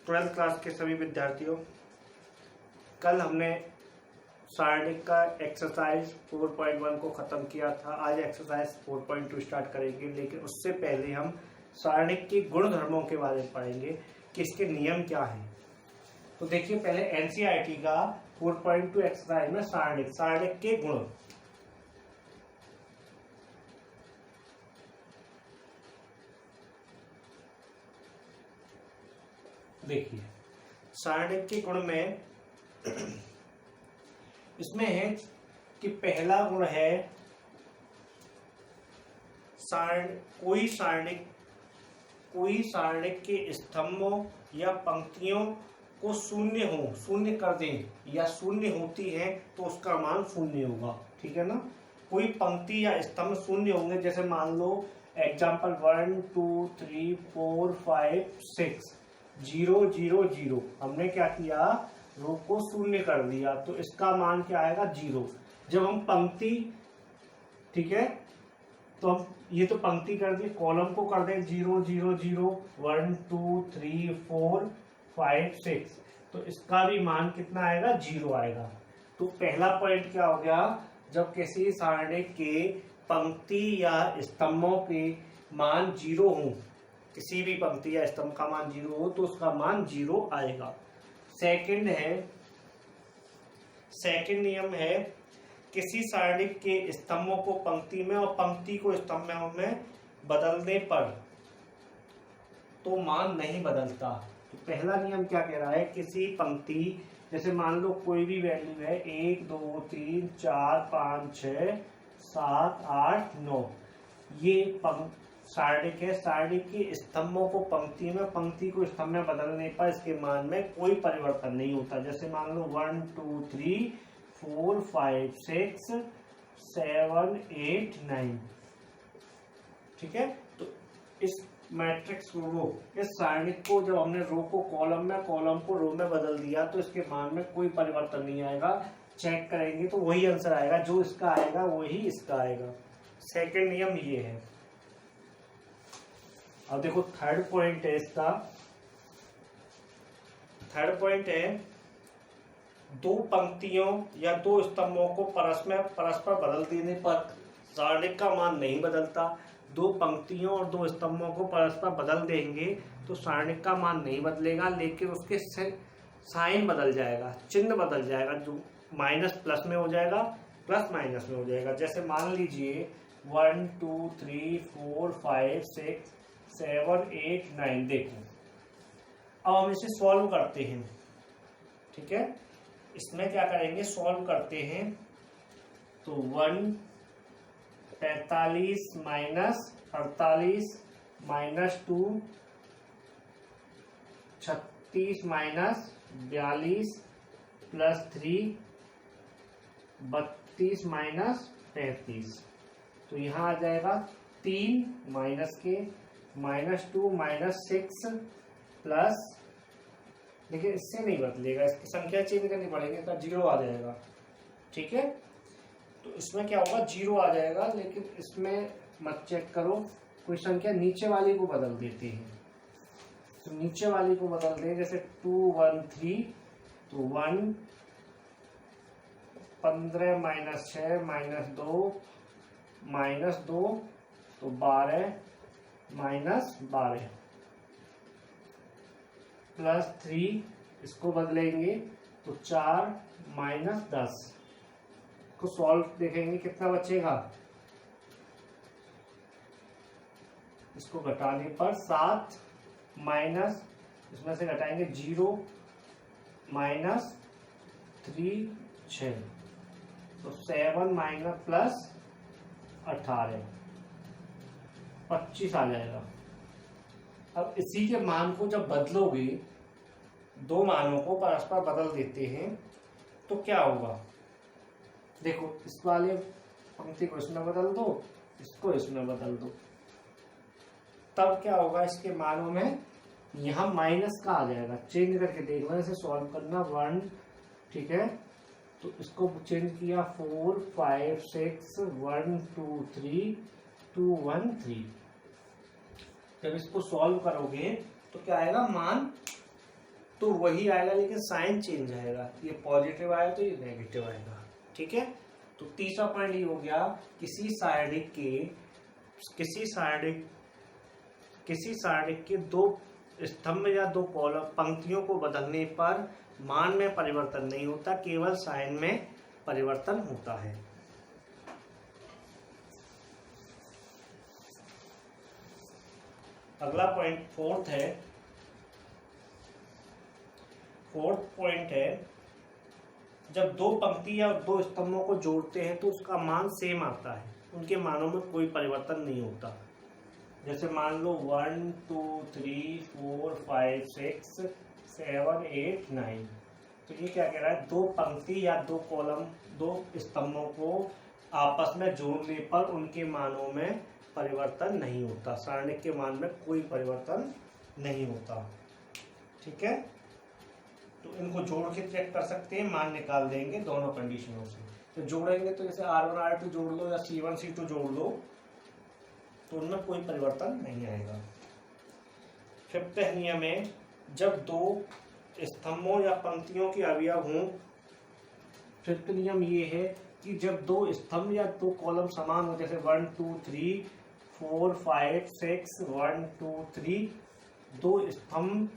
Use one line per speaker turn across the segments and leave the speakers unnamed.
Twelfth class के सभी विद्यार्थियों, कल हमने सारणिक का एक्सरसाइज 4.1 को ख़त्म किया था। आज एक्सरसाइज 4.2 स्टार्ट करेंगे, लेकिन उससे पहले हम सारणिक के गुणधर्मों के बारे में पढ़ेंगे कि इसके नियम क्या हैं। तो देखिए, पहले एनसीईआरटी का 4.2 एक्सरसाइज में सारणिक के गुण। देखिए, सारणिक के गुण में इसमें है कि पहला गुण है कोई सारणिक के स्तंभों या पंक्तियों को शून्य कर दें या शून्य होती है तो उसका मान शून्य होगा। ठीक है ना। कोई पंक्ति या स्तंभ शून्य होंगे, जैसे मान लो एग्जाम्पल 1 2 3 4 5 6 0 0 0। हमने क्या किया, रो को शून्य कर दिया, तो इसका मान क्या आएगा, 0। जब हम पंक्ति, ठीक है, तो हम ये तो पंक्ति कर दी, कॉलम को कर दें 0 0 0 1 2 3 4 5 6, तो इसका भी मान कितना आएगा, 0 आएगा। तो पहला पॉइंट क्या हो गया, जब किसी सारणिक के पंक्ति या स्तंभों के मान 0 हो, किसी भी पंक्ति या स्तंभ का मान 0 हो तो उसका मान 0 आएगा। सेकंड नियम है किसी सारणिक के स्तंभों को पंक्ति में और पंक्ति को स्तंभों में बदलने पर तो मान नहीं बदलता। तो पहला नियम क्या कह रहा है, किसी पंक्ति, जैसे मान लो कोई भी वैल्यू है 1 2 3 4 5 6 7 8 9, ये सारणिक है। सारणिक के स्तंभों को पंक्ति में, पंक्ति को स्तंभ में बदलने पर इसके मान में कोई परिवर्तन नहीं होता। जैसे मान लो 1 2 3 4 5 6 7 8 9। ठीक है। तो इस मैट्रिक्स को, इस सारणिक को जब हमने रो को कॉलम में, कॉलम को रो में बदल दिया तो इसके मान में कोई परिवर्तन नहीं आएगा। चेक करेंगे तो वही आंसर आएगा, जो इसका आएगा वही इसका आएगा। सेकंड नियम ये है। अब देखो, थर्ड पॉइंट है इसका। थर्ड पॉइंट है, दो पंक्तियों या दो स्तंभों को परस्पर बदल देने पर सारणिक का मान नहीं बदलता। दो पंक्तियों और दो स्तंभों को परस्पर बदल देंगे तो सारणिक का मान नहीं बदलेगा, लेकिन उसके साइन बदल जाएगा, चिन्ह बदल जाएगा, जो माइनस प्लस में हो जाएगा, प्लस माइनस में हो जाएगा। जैसे मान लीजिए 1 2 3 4 5 6 7 8 9। देखो, अब हम इसे सॉल्व करते हैं। ठीक है, इसमें क्या करेंगे, सॉल्व करते हैं। तो 1 45 minus 48 minus 2 36 minus 42 plus 3 32 minus 35। तो यहाँ आ जाएगा 3 माइनस के -2 -6 प्लस, लेकिन इससे नहीं बदलेगा, इसकी संख्या चेंज करनी पड़ेगी, तो 0 आ जाएगा। ठीक है, तो इसमें क्या होगा, 0 आ जाएगा, लेकिन इसमें मत चेक करो, कोई संख्या नीचे वाली को बदल देते हैं। तो नीचे वाली को बदल दें, जैसे 2 1 3, तो 1 15 -6 -2 तो 12 -12 प्लस 3, इसको बदलेंगे तो 4 -10 को सॉल्व देखेंगे कितना बचेगा, इसको घटाने पर 7 माइनस, इसमें से घटाएंगे 0 -3 6, तो 7 माइनस प्लस 18 25 आ जाएगा। अब इसी के मान को जब बदलोगे, दो मानों को परस्पर बदल देते हैं तो क्या होगा, देखो, इस वाले पंक्ति को इसमें बदल दो, इसको इसमें बदल दो, तब क्या होगा, इसके मानों में यहाँ माइनस का आ जाएगा। चेंज करके देखना, इसे सॉल्व करना 1। ठीक है, तो इसको चेंज किया 4 5 6 1 2 3 2 1 3। जब इसको सॉल्व करोगे तो क्या आएगा, मान तो वही आएगा, लेकिन साइन चेंज आएगा, ये पॉजिटिव आया तो ये नेगेटिव आएगा। ठीक है, तो तीसरा पॉइंट ये हो गया, किसी सारणिक के दो स्तंभ या दो कॉलम पंक्तियों को बदलने पर मान में परिवर्तन नहीं होता, केवल साइन में परिवर्तन होता है। अगला पॉइंट फोर्थ पॉइंट है, जब दो पंक्ति या दो स्तंभों को जोड़ते हैं तो उसका मान सेम आता है, उनके मानों में कोई परिवर्तन नहीं होता। जैसे मान लो 1 2 3 4 5 6 7 8 9, तो ये क्या कह रहा है, दो पंक्ति या दो कॉलम, दो स्तंभों को आपस में जोड़ने पर उनके मानों में परिवर्तन नहीं होता, सारणिक के मान में कोई परिवर्तन नहीं होता। ठीक है, तो इनको जोड़ के चेक कर सकते हैं, मान निकाल देंगे दोनों कंडीशनों से। तो जोड़ेंगे तो जैसे R1 R2 जोड़ लो या C1 C2 जोड़ लो, तो उनमें कोई परिवर्तन नहीं आएगा। फिफ्थ नियम है, जब दो स्तंभों या पंक्तियों के अवयव हों, फिफ्थ नियम ये है कि जब दो स्तंभ या दो कॉलम समान हो, जैसे 1 2 3 4 5 6 1 2 3, दो स्तंभ,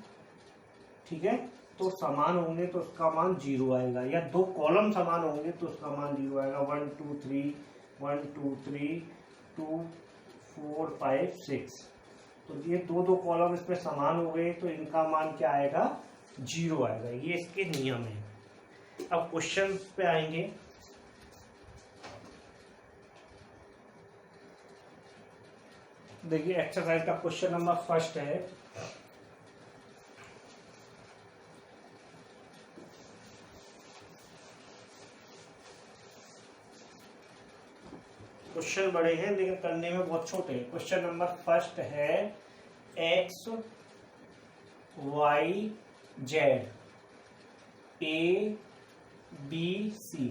ठीक है, तो समान होंगे तो उसका मान 0 आएगा, या दो कॉलम समान होंगे तो उसका मान 0 आएगा। 1 2 3 1 2 3 2 4 5 6, तो ये दो कॉलम इसमें समान हो गए तो इनका मान क्या आएगा, 0 आएगा। ये इसके नियम है। अब क्वेश्चन पे आएंगे। देखिए एक्सरसाइज का क्वेश्चन नंबर फर्स्ट है, क्वेश्चन बड़े हैं लेकिन करने में बहुत छोटे हैं। क्वेश्चन नंबर फर्स्ट है, X Y Z A B C,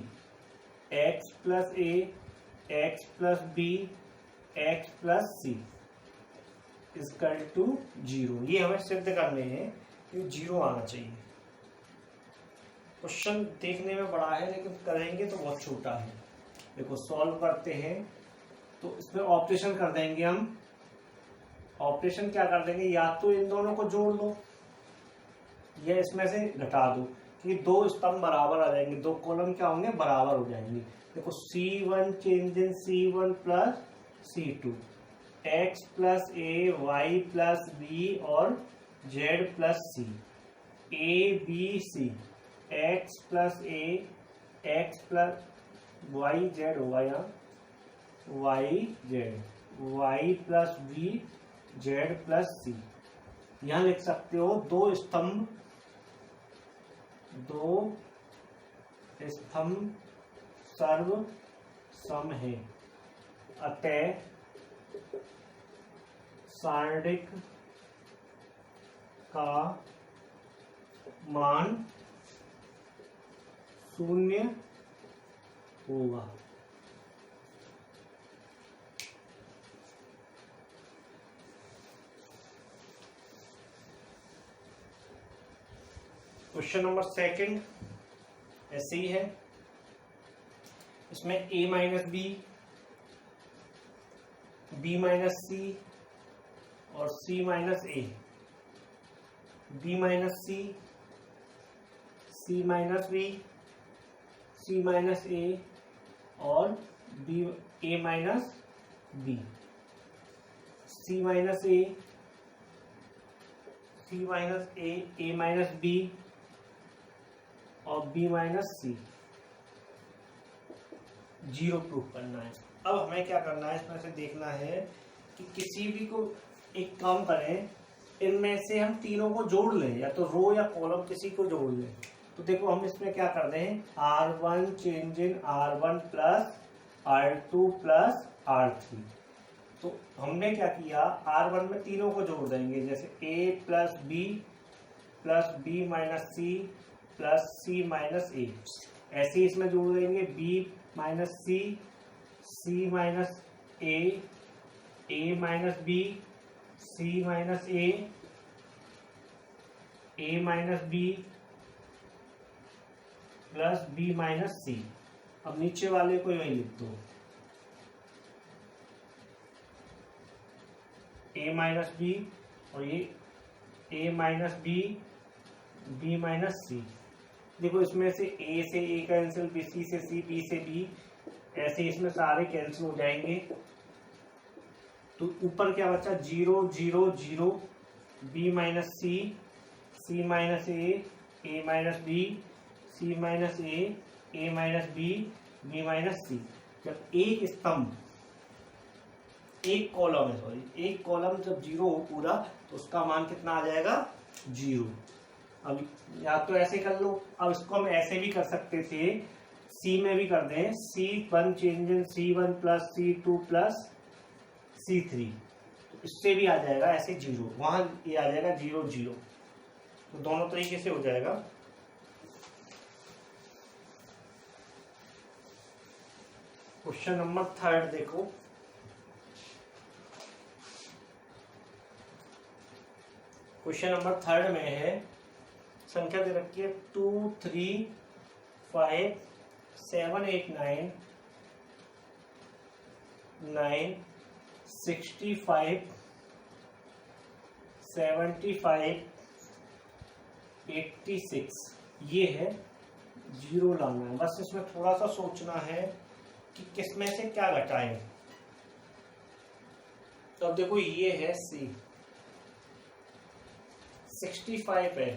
X plus A X plus B X plus C equal to 0। ये हमें सिद्ध करने हैं कि 0 आना चाहिए। क्वेश्चन देखने में बड़ा है लेकिन करेंगे तो बहुत छोटा है। देखो सॉल्व करते हैं तो इसमें ऑपरेशन कर देंगे हम। ऑपरेशन क्या कर देंगे, या तो इन दोनों को जोड़ लो या इसमें से घटा दो, कि दो स्तंभ बराबर आ जाएंगे, दो कॉलम क्या होंगे, बराबर हो जाएंगे। देखो C1 change in C1 plus C2, x plus A Y plus B और z plus C, A B C, X plus A X plus Y Z होगा, यहाँ Y Z Y plus B Z plus C. यहाँ लिख सकते हो दो स्तंभ सर्व सम है, अतः सारणिक का मान 0 होगा। क्वेश्चन नंबर सेकंड ऐसे ही है। इसमें a minus B, b minus C और c minus A, b minus C, c minus B, c minus A और b a minus B, c minus A, c minus A, a minus B और b minus C. 0 proof करना है। अब हमें क्या करना है, इसमें से देखना है कि किसी भी को एक काम करें, इनमें से हम तीनों को जोड़ लें, या तो रो या कॉलम किसी को जोड़ लें। तो देखो हम इसमें क्या कर रहे हैं, R1 change in R1 plus R2 plus R3। तो हमने क्या किया, R1 में तीनों को जोड़ देंगे, जैसे A plus B minus C plus C minus A, ऐसे ही इसमें जोड़ देंगे B minus C, C minus A minus B, C minus A A minus B plus B minus C. अब नीचे वाले को यही लिख दो, ए माइनस बी और ये ए माइनस बी, बी माइनस सी। देखो इसमें से ए कैंसिल, बी सी से सी, बी से बी, ऐसे इसमें सारे कैंसिल हो जाएंगे। तो ऊपर क्या बचा, 0 0 0, B minus C, C minus A minus B, C minus A minus B minus सी। जब एक स्तंभ, एक कॉलम है, सॉरी एक कॉलम जब 0 हो पूरा, तो उसका मान कितना आ जाएगा, 0। अब या तो ऐसे कर लो, अब इसको हम ऐसे भी कर सकते थे, सी में भी कर दें, C1 change in C1 plus C2 plus C3, तो इससे भी आ जाएगा ऐसे 0, वहां ये आ जाएगा 0 0। तो दोनों तरीके से हो जाएगा। क्वेश्चन नंबर 3 देखो, क्वेश्चन नंबर 3 में है, संख्या दे रखी है 2 3 5 7 8 9 9 65 75 86। ये है, 0 लाना है। बस इसमें थोड़ा सा सोचना है कि किसमें से क्या घटाएं। तो अब देखो ये है सी, 65 है।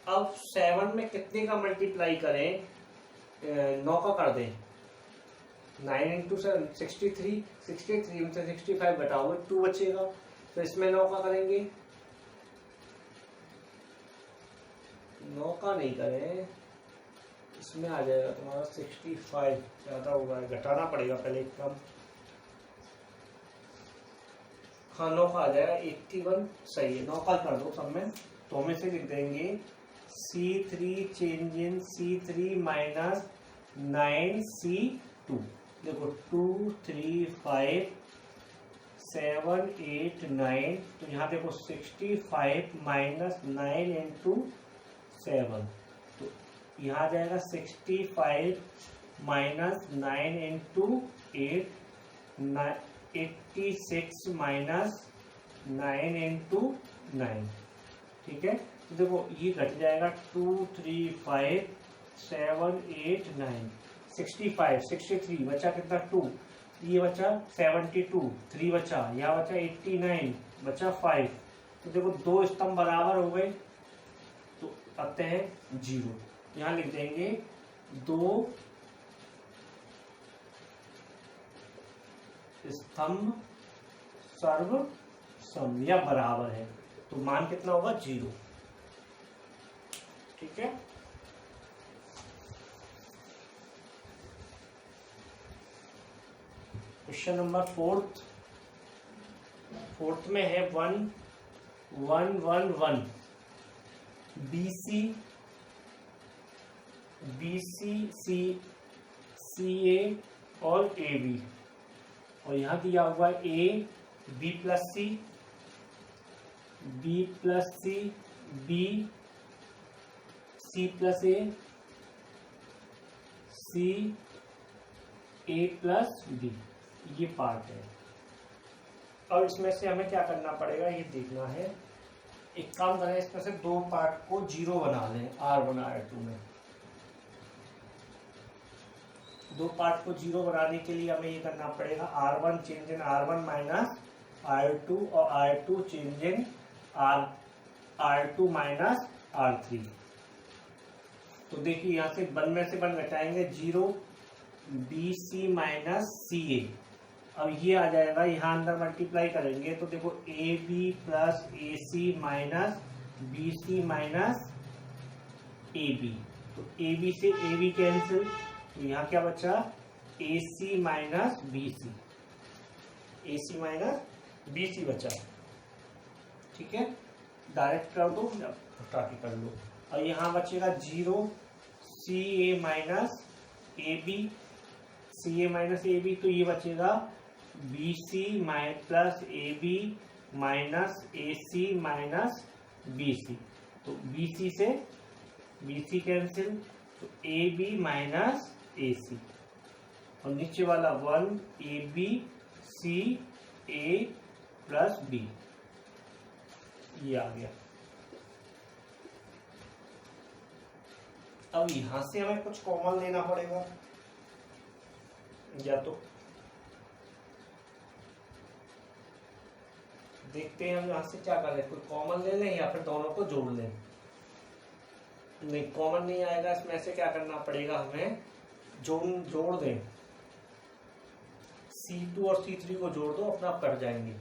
अब 7 में कितने का मल्टीप्लाई करें, 9 का कर दें, 9 इंटू 7 63, 63 में से 65 घटाओगे 2 बचेगा, तो इसमें 9 का करेंगे, 9 का नहीं करें, इसमें आ जाएगा तुम्हारा 65, ज्यादा होगा, घटाना पड़ेगा पहले एक कम। हाँ 9 का आ जाएगा 81, सही है, 9 का कर दो सब में। तो हम इसे लिख देंगे C3 change in C3 minus 9C2। देखो 2 3 5 7 8 9, तो यहाँ देखो 65 माइनस 9 इंटू 7, तो यहाँ आ जाएगा 65 माइनस 9 इंटू 8, 86 माइनस 9 इंटू 9। ठीक है, तो देखो ये घट जाएगा 2 3 5 7 8 9, 65 63 बचा कितना 2, ये बचा 72, 3 बचा, यहाँ बचा 89, बचा 5। तो देखो 2 स्तंभ बराबर हो गए, तो आते हैं 0। यहाँ लिख देंगे 2 स्तंभ सर्व सम या बराबर है, तो मान कितना होगा 0। ठीक है, क्वेश्चन नंबर 4 में है 1 1 1 1, BC CA और AB, और यहाँ दिया हुआ है A B plus C, B plus C, B C plus A, C A plus B, ये पार्ट है। और इसमें से हमें क्या करना पड़ेगा ये देखना है। एक काम करें, इसमें से 2 पार्ट को 0 बना लें, R1 R2 में। 2 पार्ट को 0 बनाने के लिए हमें ये करना पड़ेगा, R1 change in R1 minus R2 और R2 change in R2 minus R3। तो देखिए यहाँ से 1 में से 1 घटाएंगे, 0 BC माइनस CA। अब ये आ जाएगा, यहाँ अंदर मल्टीप्लाई करेंगे तो देखो AB plus AC minus BC minus AB, तो AB से AB कैंसिल, तो यहाँ क्या बचा AC minus BC, AC minus BC बचा। ठीक है, डायरेक्ट कर दो या हटा के कर लो। और यहाँ बचेगा 0 CA minus AB, CA minus AB, तो ये बचेगा BC plus AB minus AC minus B C, तो बी सी से बी सी कैंसिल, तो ए बी माइनस ए सी, और नीचे वाला 1 A B C A plus B, ये आ गया। अब यहां से हमें कुछ कॉमन लेना पड़ेगा, या तो देखते हैं हम यहां से क्या करें, कोई कॉमन ले लें या फिर दोनों को जोड़ लें। नहीं, कॉमन नहीं आएगा, इसमें से क्या करना पड़ेगा, हमें जोड़ दें। C2 और C3 को जोड़ दो, अपना आप कट जाएंगे।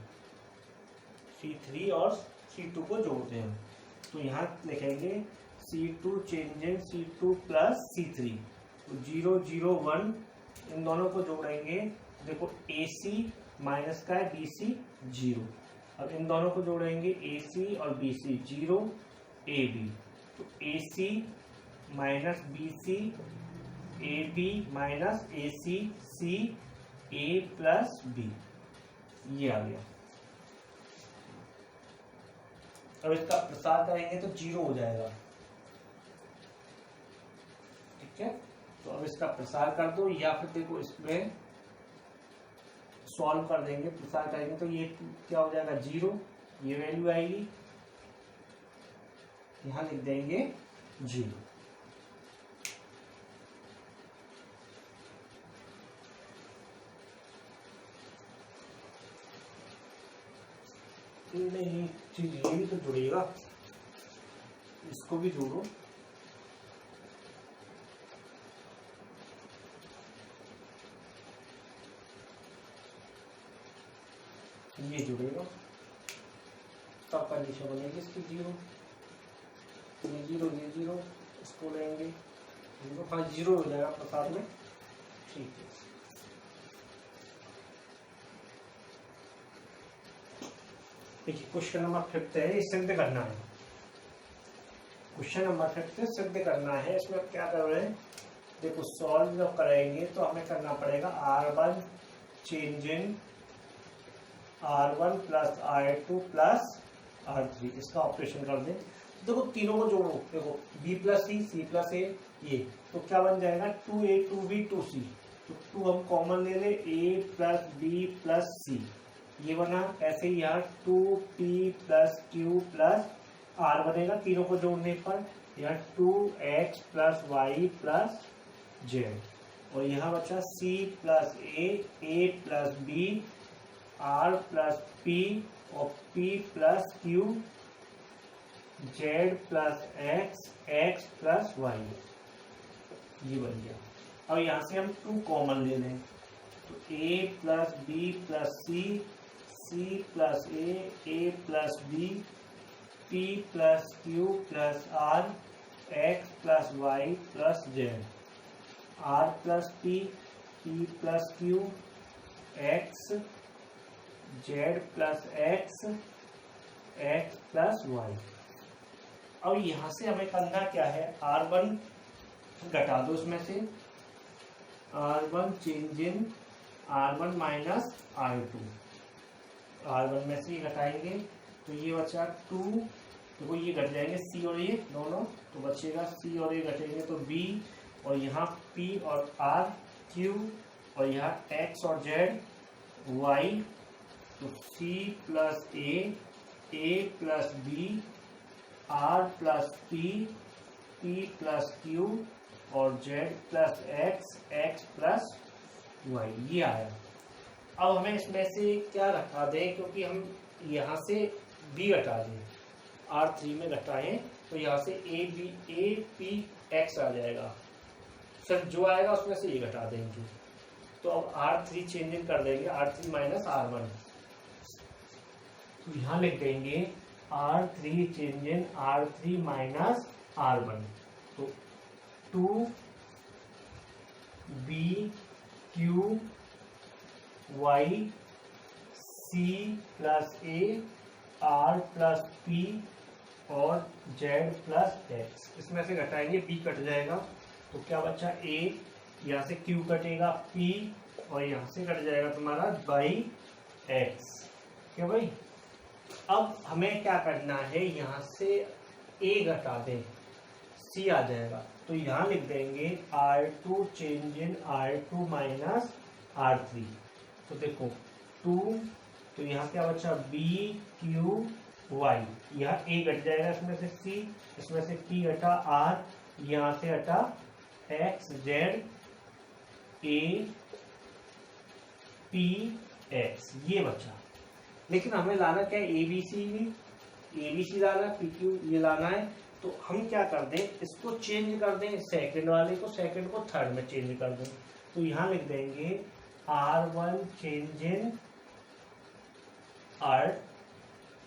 C3 और C2 को जोड़ दें हम, तो यहाँ लिखेंगे C2 change in C2 plus C3, तो 0 0 1, इन दोनों को जोड़ेंगे। देखो AC माइनस का है, BC 0, अब इन दोनों को जोड़ेंगे AC और BC 0 AB, तो AC minus BC AB minus AC C A plus B, ये आ गया। अब इसका प्रसार करेंगे तो 0 हो जाएगा, ठीक है। तो अब इसका प्रसार कर दो, या फिर देखो इसमें सॉल्व कर देंगे, प्रसार करेंगे तो ये क्या हो जाएगा 0, ये वैल्यू आएगी, यहां लिख देंगे 0। नहीं, ये भी तो जुड़ेगा, इसको भी जोड़ो, ये जुड़ेगा, तब कंडीशन बनेगी इसकी 0, ये 0 ये 0, इसको लेंगे 0, हाँ 0 हो जाएगा प्रसाद में, ठीक है। देखिए क्वेश्चन नंबर 5 है, ये सिद्ध करना है। क्वेश्चन नंबर 5 सिद्ध करना है। इसमें क्या कर रहे हैं, देखो सॉल्व जब करेंगे तो हमें करना पड़ेगा R1 change in R1 plus R2 plus R3, इसका ऑपरेशन कर दें। देखो तीनों को जोड़ो, देखो B plus C plus A, ये तो क्या बन जाएगा 2A 2B 2C, तो 2 हम कॉमन ले ले, A plus B plus C, ये बना। ऐसे ही यहाँ 2P plus Q plus R बनेगा तीनों को जोड़ने पर, यहाँ 2X plus Y plus Z, और यहाँ बचा C plus A plus B, R plus P और P plus Q, Z plus X plus Y, ये बन गया। अब यहाँ से हम 2 कॉमन ले लें, तो A plus B plus C plus A plus B, P plus Q plus R, X plus Y plus Z, R plus P plus Q, X Z plus X plus Y। अब यहाँ से हमें करना क्या है, R1 घटा दो इसमें से, R1 change in R1 minus R2, R1 में से घटाएंगे तो ये बचा 2, देखो ये घट जाएंगे C और ये दोनों, तो बचेगा C और ये घटेंगे तो B, और यहाँ P और R Q, और यहाँ X और Z Y, तो C plus A plus B, R plus P plus Q और Z plus X plus Y, ये आया। अब हमें इसमें से क्या घटा दें, क्योंकि हम यहाँ से B घटा दें, R3 में घटाएं तो यहाँ से A P X आ जाएगा, सिर्फ जो आएगा उसमें से ये घटा देंगे। तो अब R3 चेंज इन कर देंगे, R3 माइनस R1, तो यहाँ लिख देंगे R3 change in R3 minus R1, तो 2B Q Y C plus A R plus P और Z प्लस X, इसमें से घटाएंगे P कट जाएगा, तो क्या बचा A, यहाँ से Q कटेगा P, और यहाँ से कट जाएगा तुम्हारा बाई X, क्या भाई, अब हमें क्या करना है, यहाँ से a घटा दें, c आ जाएगा। तो यहाँ लिख देंगे R2 change in R2 minus R3। तो देखो 2, तो यहाँ क्या बचा B Q Y, यहाँ a घट जाएगा, इसमें से c, इसमें से p घटा R, यहाँ से हटा x z a p x, ये बचा। लेकिन हमें लाना क्या है, ABC लाना है, PQ ये लाना है। तो हम क्या कर दें, इसको चेंज कर दें, सेकंड वाले को सेकंड को थर्ड में चेंज कर दें। तो यहाँ लिख देंगे R1 change in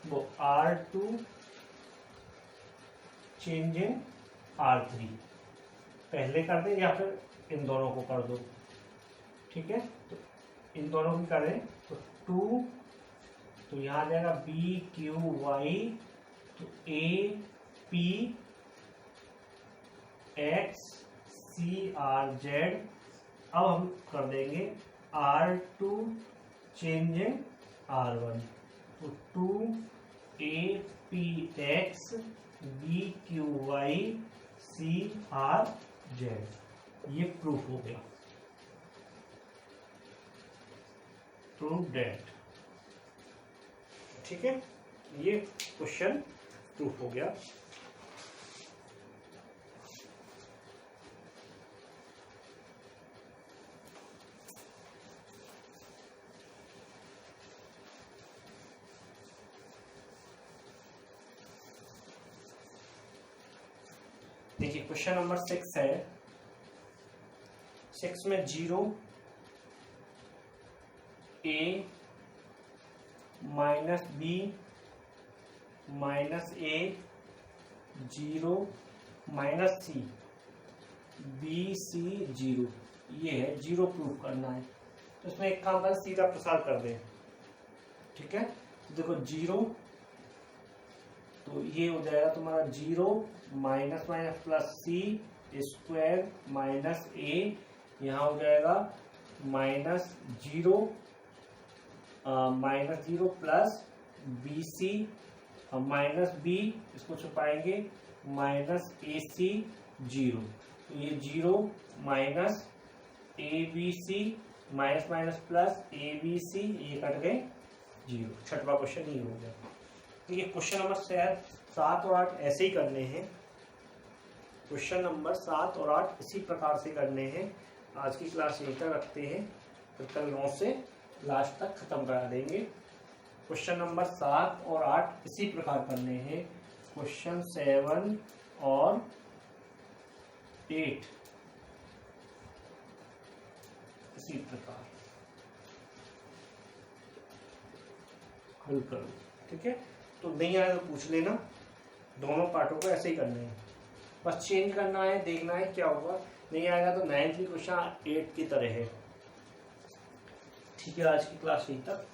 R2 change in R3, पहले कर दें या फिर इन दोनों को कर दो, ठीक है। तो इन दोनों की करें तो 2, तो यहाँ आ जाएगा B Q Y, तो A P X C R Z। अब हम कर देंगे R2 चेंज इन R1, तो 2 A P X B Q Y C R Z, ये प्रूफ हो गया, प्रूव दैट, ठीक है। ये क्वेश्चन प्रूफ हो गया। देखिए क्वेश्चन नंबर 6 है। 6 में 0 a minus b minus a 0 minus c b c 0, ये है 0 प्रूव करना है। तो इसमें एक काम करें, सीधा प्रसार कर दें, ठीक है। तो देखो 0, तो ये हो जाएगा तुम्हारा 0 minus minus plus c square minus a, यहाँ हो जाएगा minus 0 minus 0 plus B C minus B, इसको छुपाएंगे माइनस ए सी 0, तो ये 0 minus A B C minus minus plus A B C, ये कट गए 0। छठवां क्वेश्चन ये हो गया। तो ये क्वेश्चन नंबर 7 और 8 ऐसे ही करने हैं। क्वेश्चन नंबर 7 और 8 इसी प्रकार से करने हैं। आज की क्लास यहीं तक रखते हैं, फिर कल 9 से लास्ट तक खत्म करा देंगे। क्वेश्चन नंबर 7 और 8 इसी प्रकार करने हैं। क्वेश्चन 7 और 8 इसी प्रकार हल करो, ठीक है। तो नहीं आया तो पूछ लेना, दोनों पार्टों को ऐसे ही करने हैं, बस चेंज करना है, देखना है क्या होगा। नहीं आएगा तो 9th क्वेश्चन 8 की तरह है, ठीक है। आज की क्लास यहीं तक।